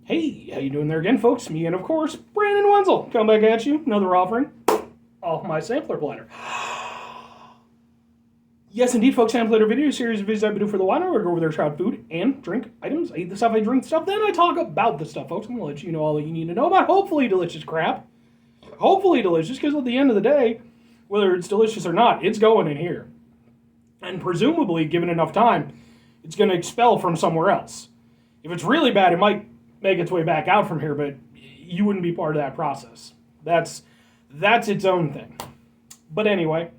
Hey, how you doing there again, folks? Me and, of course, Brandon Wenzel. Come back at you. Another offering off my sampler platter. Yes, indeed, folks. Sampler video series of videos I do for the wine. I go over their trout food and drink items. I eat the stuff, I drink the stuff, then I talk about the stuff, folks. I'm going to let you know all that you need to know about hopefully delicious crap. Hopefully delicious, because at the end of the day, whether it's delicious or not, it's going in here. And presumably, given enough time, it's going to expel from somewhere else. If it's really bad, it might make its way back out from here, but you wouldn't be part of that process. That's its own thing. But anyway,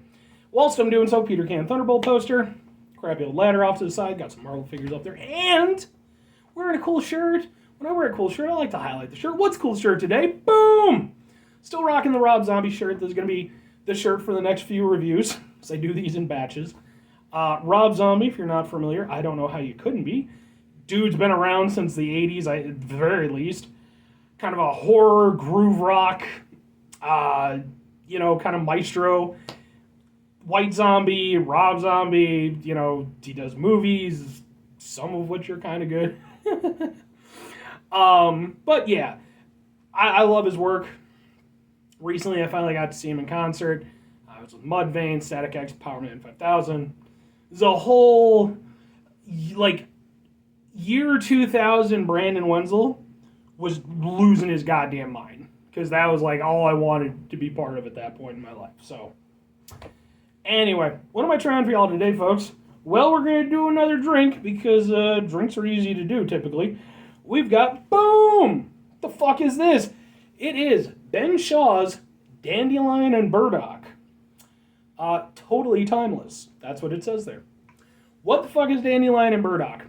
whilst I'm doing so, Peter Can Thunderbolt poster, crappy old ladder off to the side, got some Marvel figures up there, and wearing a cool shirt. When I wear a cool shirt, I like to highlight the shirt. What's cool shirt today? Boom! Still rocking the Rob Zombie shirt. This is going to be the shirt for the next few reviews, because I do these in batches. Rob Zombie, if you're not familiar, I don't know how you couldn't be. Dude's been around since the 80s, at the very least. Kind of a horror, groove rock, kind of maestro. White Zombie, Rob Zombie, he does movies, some of which are kind of good. But yeah, I love his work. Recently, I finally got to see him in concert. I was with Mudvayne, Static X, Powerman 5000. There's a whole, year 2000 Brandon Wenzel was losing his goddamn mind, because that was all I wanted to be part of at that point in my life. So anyway, what am I trying for y'all today, folks? Well, we're going to do another drink, because drinks are easy to do typically. We've got, boom! What the fuck is this? It is Ben Shaw's Dandelion and Burdock. Totally timeless. That's what it says there. What the fuck is Dandelion and Burdock?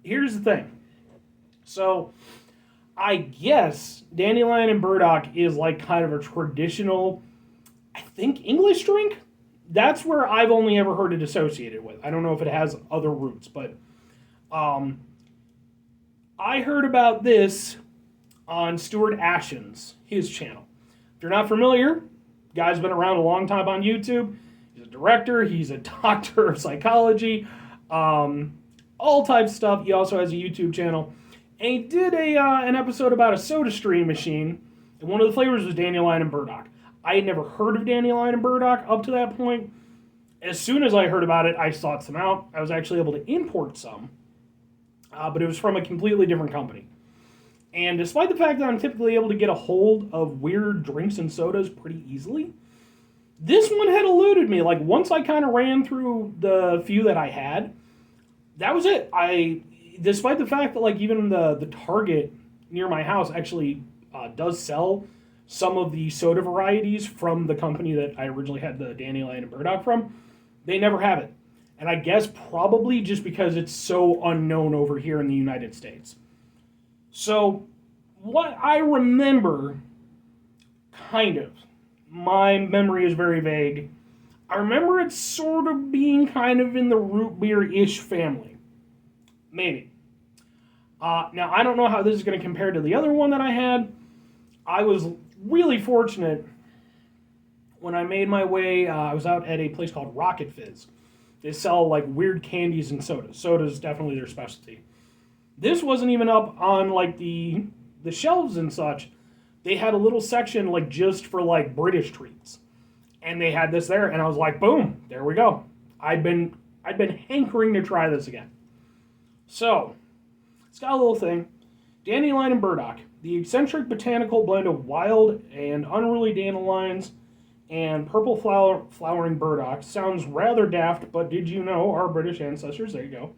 Here's the thing. So, I guess Dandelion and Burdock is kind of a traditional, I think, English drink? That's where I've only ever heard it associated with. I don't know if it has other roots, but I heard about this on Stuart Ashen's, his channel. If you're not familiar, guy's been around a long time on YouTube. He's a director, he's a doctor of psychology, all types of stuff. He also has a YouTube channel. And he did an episode about a soda stream machine, and one of the flavors was Dandelion and Burdock. I had never heard of Dandelion and Burdock up to that point. As soon as I heard about it, I sought some out. I was actually able to import some, but it was from a completely different company. And despite the fact that I'm typically able to get a hold of weird drinks and sodas pretty easily, this one had eluded me. Once I kind of ran through the few that I had, that was it. Despite the fact that even the Target near my house actually does sell some of the soda varieties from the company that I originally had the Dandelion and Burdock from, they never have it. And I guess probably just because it's so unknown over here in the United States. So, what I remember, kind of, my memory is very vague. I remember it sort of being kind of in the root beer-ish family. Maybe. Now, I don't know how this is going to compare to the other one that I had. I was really fortunate when I made my way. I was out at a place called Rocket Fizz. They sell weird candies and sodas. Soda is definitely their specialty. This wasn't even up on the shelves and such. They had a little section just for British treats, and they had this there, and I was like, boom, there we go. I'd been hankering to try this again. So it's got a little thing. Dandelion and Burdock, the eccentric botanical blend of wild and unruly dandelions and purple flowering burdock. Sounds rather daft, but did you know our British ancestors, there you go,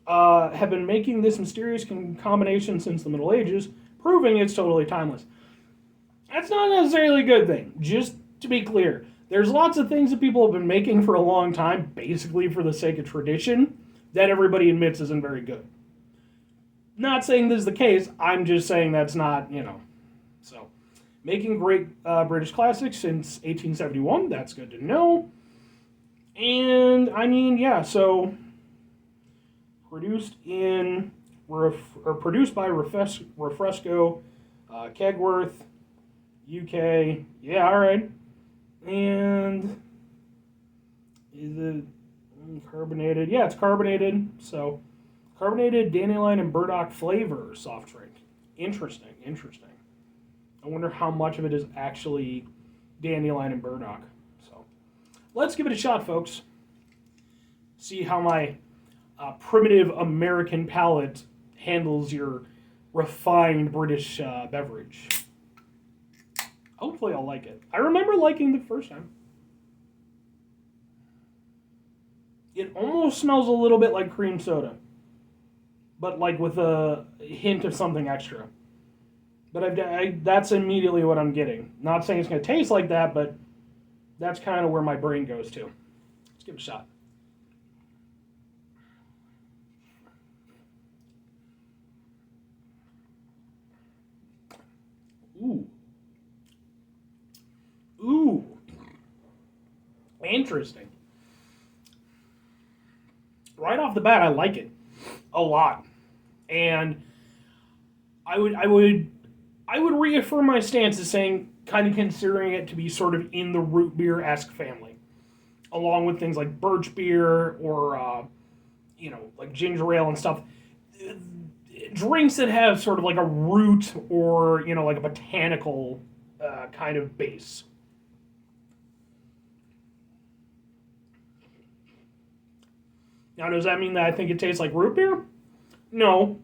have been making this mysterious combination since the Middle Ages, proving it's totally timeless. That's not necessarily a good thing. Just to be clear, there's lots of things that people have been making for a long time, basically for the sake of tradition, that everybody admits isn't very good. Not saying this is the case, I'm just saying that's not, So, making great British classics since 1871, that's good to know. And, so produced by Refresco, Kegworth, UK. Yeah, all right. And is it carbonated? Yeah, it's carbonated. So carbonated dandelion and burdock flavor soft drink. Interesting, interesting. I wonder how much of it is actually Dandelion and Burdock. So let's give it a shot, folks. See how my primitive American palate handles your refined British beverage. Hopefully I'll like it. I remember liking the first time. It almost smells a little bit like cream soda, but like with a hint of something extra. But that's immediately what I'm getting. Not saying it's going to taste like that, but that's kind of where my brain goes to. Let's give it a shot. Ooh. Ooh. Interesting. Right off the bat, I like it a lot. And I would reaffirm my stance as saying, kind of considering it to be sort of in the root beer-esque family, along with things like birch beer or, like ginger ale and stuff. Drinks that have sort of like a root or, like a botanical kind of base. Now, does that mean that I think it tastes like root beer? No,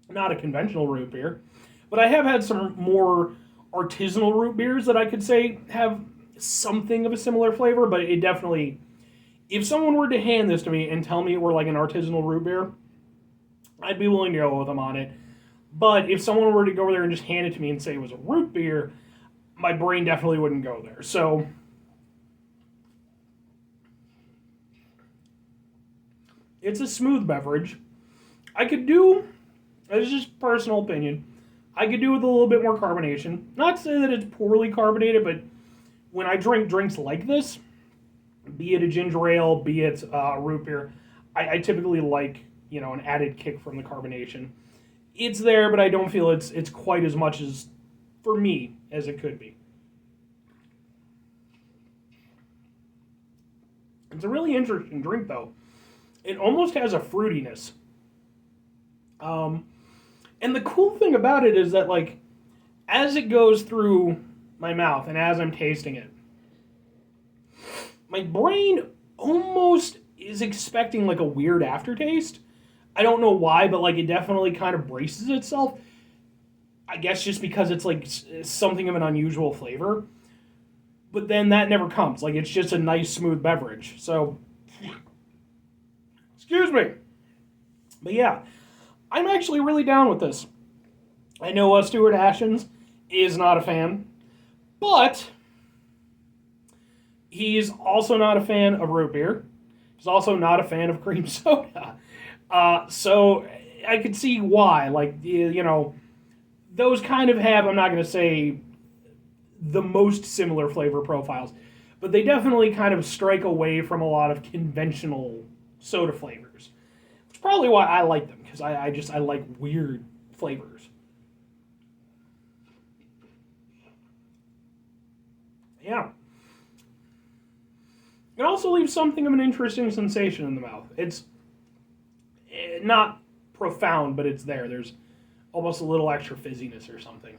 not a conventional root beer. But I have had some more artisanal root beers that I could say have something of a similar flavor, but it definitely, if someone were to hand this to me and tell me it were like an artisanal root beer, I'd be willing to go with them on it. But if someone were to go over there and just hand it to me and say it was a root beer, my brain definitely wouldn't go there. So it's a smooth beverage. I could do, it's just personal opinion, I could do with a little bit more carbonation. Not to say that it's poorly carbonated, but when I drink drinks like this, be it a ginger ale, be it root beer, I typically like, an added kick from the carbonation. It's there, but I don't feel it's quite as much as, for me, as it could be. It's a really interesting drink, though. It almost has a fruitiness. And the cool thing about it is that, like, as it goes through my mouth and as I'm tasting it, my brain almost is expecting, like, a weird aftertaste. I don't know why, but, like, it definitely kind of braces itself. I guess just because it's, like, something of an unusual flavor. But then that never comes. Like, it's just a nice, smooth beverage. So, excuse me. But yeah, I'm actually really down with this. I know Stuart Ashens is not a fan, but he's also not a fan of root beer. He's also not a fan of cream soda. So I could see why. Like, those kind of have, I'm not going to say the most similar flavor profiles, but they definitely kind of strike away from a lot of conventional soda flavors. Which is probably why I like them, because I like weird flavors. Yeah. It also leaves something of an interesting sensation in the mouth. It's not profound, but it's there. There's almost a little extra fizziness or something.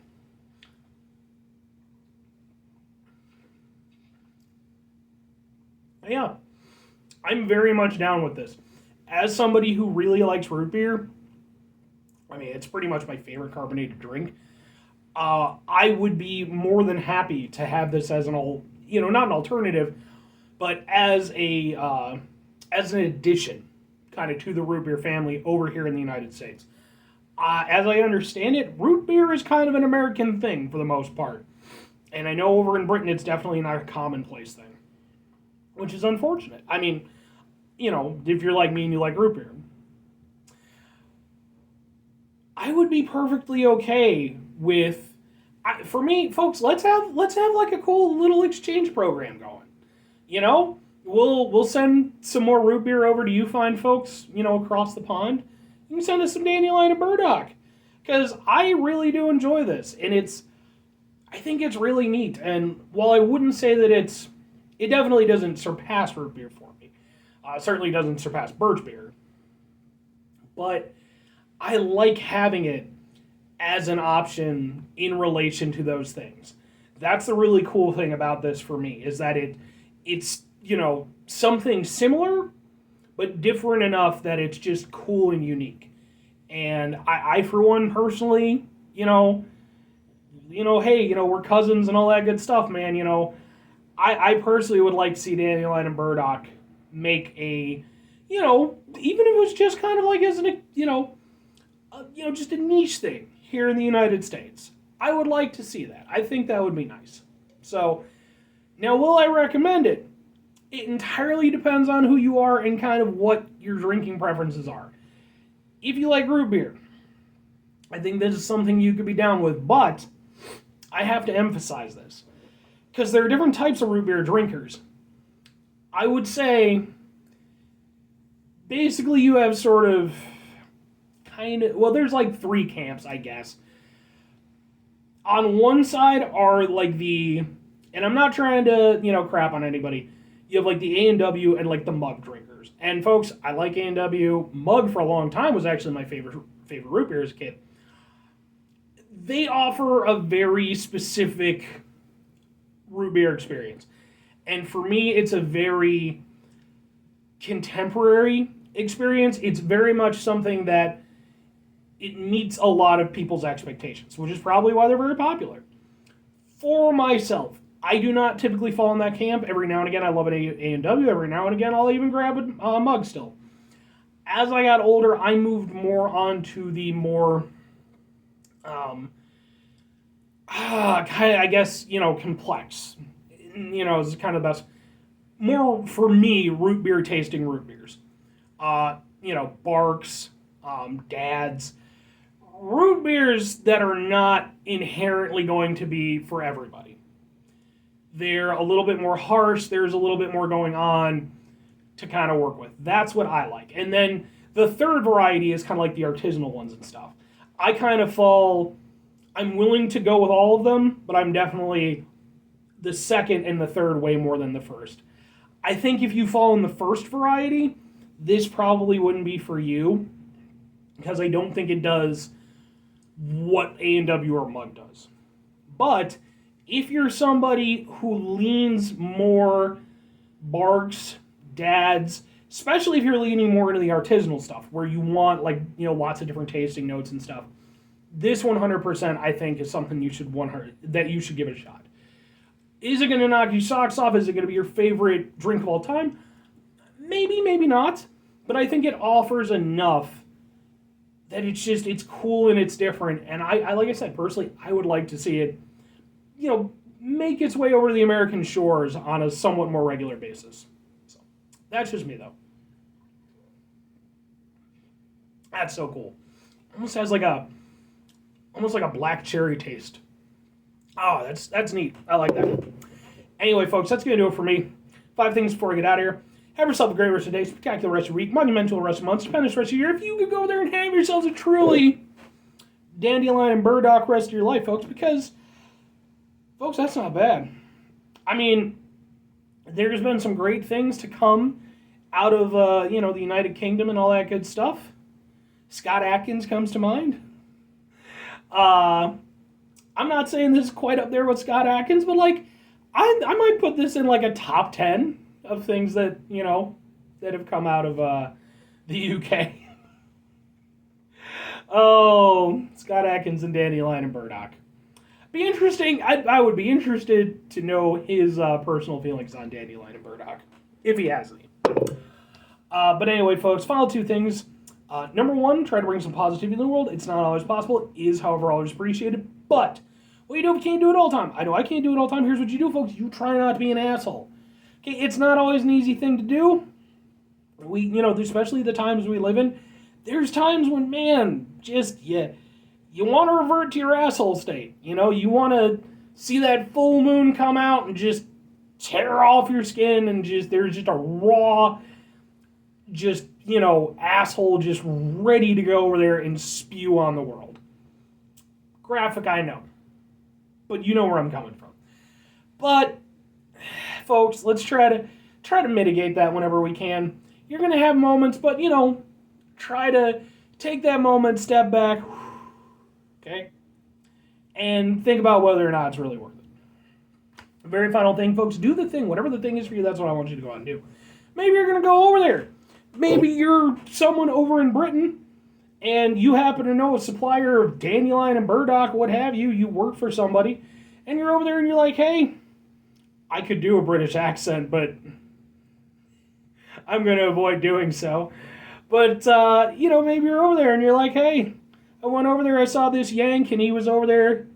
Yeah, I'm very much down with this. As somebody who really likes root beer, I mean, it's pretty much my favorite carbonated drink. I would be more than happy to have this as not an alternative, but as an addition, kind of to the root beer family over here in the United States. As I understand it, root beer is kind of an American thing for the most part, and I know over in Britain it's definitely not a commonplace thing, which is unfortunate. I mean, if you're like me and you like root beer, I would be perfectly okay with. For me, folks, let's have like a cool little exchange program going. We'll send some more root beer over to you fine folks, across the pond. You can send us some Dandelion and Burdock, because I really do enjoy this, and I think it's really neat. And while I wouldn't say that it definitely doesn't surpass root beer for me. It certainly doesn't surpass birch beer, but I like having it as an option in relation to those things. That's the really cool thing about this for me, is that it's, something similar, but different enough that it's just cool and unique. And I for one, personally, hey, we're cousins and all that good stuff, man. I personally would like to see Dandelion and Burdock make a, even if it was just kind of like as an, just a niche thing here in the United States. I would like to see that. I think that would be nice. So, now will I recommend it? It entirely depends on who you are and kind of what your drinking preferences are. If you like root beer, I think this is something you could be down with, but I have to emphasize this, because there are different types of root beer drinkers. I would say, basically you have sort of, there's like three camps, I guess. On one side are like and I'm not trying to, crap on anybody. You have like the A&W and like the mug drinkers. And folks, I like A&W. Mug for a long time was actually my favorite root beer as a kid. They offer a very specific root beer experience. And for me, it's a very contemporary experience. It's very much something that it meets a lot of people's expectations, which is probably why they're very popular. For myself, I do not typically fall in that camp. Every now and again, I love an A&W. Every now and again, I'll even grab a mug still. As I got older, I moved more onto the more, I guess, complex. Is kind of the best. More, for me, root beer tasting root beers. Barks, Dads. Root beers that are not inherently going to be for everybody. They're a little bit more harsh. There's a little bit more going on to kind of work with. That's what I like. And then the third variety is kind of like the artisanal ones and stuff. I kind of I'm willing to go with all of them, but I'm definitely the second and the third way more than the first. I think if you fall in the first variety, this probably wouldn't be for you, because I don't think it does what A&W or Mug does. But if you're somebody who leans more Barks, Dads, especially if you're leaning more into the artisanal stuff, where you want lots of different tasting notes and stuff, this 100% I think is something you should give it a shot. Is it going to knock your socks off? Is it going to be your favorite drink of all time? Maybe, maybe not. But I think it offers enough that it's cool and it's different. And I like I said, personally, I would like to see it, make its way over to the American shores on a somewhat more regular basis. So that's just me, though. That's so cool. Almost has like a black cherry taste. Oh, that's neat. I like that. Anyway, folks, that's going to do it for me. 5 things before I get out of here. Have yourself a great rest of the day, spectacular rest of your week, monumental rest of the month, stupendous rest of your year. If you could go there and have yourselves a truly Dandelion and Burdock rest of your life, folks, because, folks, that's not bad. I mean, there's been some great things to come out of, the United Kingdom and all that good stuff. Scott Atkins comes to mind. I'm not saying this is quite up there with Scott Atkins, but, I might put this in, a top 10 of things that, that have come out of the UK. Oh, Scott Atkins and Dandelion and Burdock. Be interesting. I would be interested to know his personal feelings on Dandelion and Burdock, if he has any. But anyway, folks, final 2 things. Number 1, try to bring some positivity in the world. It's not always possible. It is, however, always appreciated. But what you do if you can't do it all the time? I know I can't do it all the time. Here's what you do, folks. You try not to be an asshole. Okay, it's not always an easy thing to do. Especially the times we live in. There's times when, man, just, you want to revert to your asshole state. You want to see that full moon come out and just tear off your skin and there's just a raw, asshole just ready to go over there and spew on the world. Graphic, I know. But you know where I'm coming from. But folks, let's try to mitigate that whenever we can. You're going to have moments, but, try to take that moment, step back, Okay? And think about whether or not it's really worth it. The very final thing, folks, do the thing. Whatever the thing is for you, that's what I want you to go out and do. Maybe you're going to go over there. Maybe you're someone over in Britain and you happen to know a supplier of Dandelion and Burdock, what have you. You work for somebody and you're over there and you're like, hey, I could do a British accent, but I'm going to avoid doing so. But, maybe you're over there and you're like, hey, I went over there, I saw this Yank, and he was over there.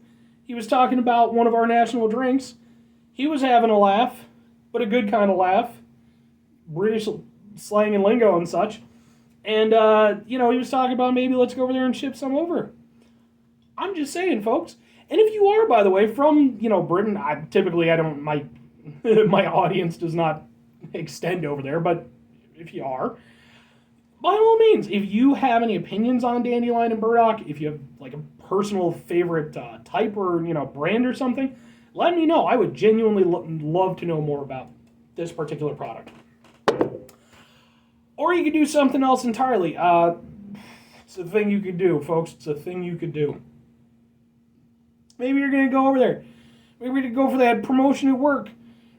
He was talking about one of our national drinks. He was having a laugh, but a good kind of laugh. British slang and lingo and such. And, he was talking about maybe let's go over there and ship some over. I'm just saying, folks. And if you are, by the way, from, Britain, my my audience does not extend over there, but if you are, by all means, if you have any opinions on Dandelion and Burdock, if you have like a personal favorite type or brand or something, let me know. I would genuinely love to know more about this particular product. Or you could do something else entirely. It's a thing you could do, folks. It's a thing you could do. Maybe you're going to go over there. Maybe you're going to go for that promotion at work,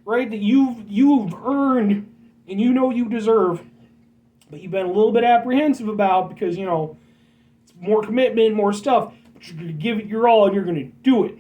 right? That you've earned and you deserve. But you've been a little bit apprehensive about because, it's more commitment, more stuff. But you're going to give it your all and you're going to do it.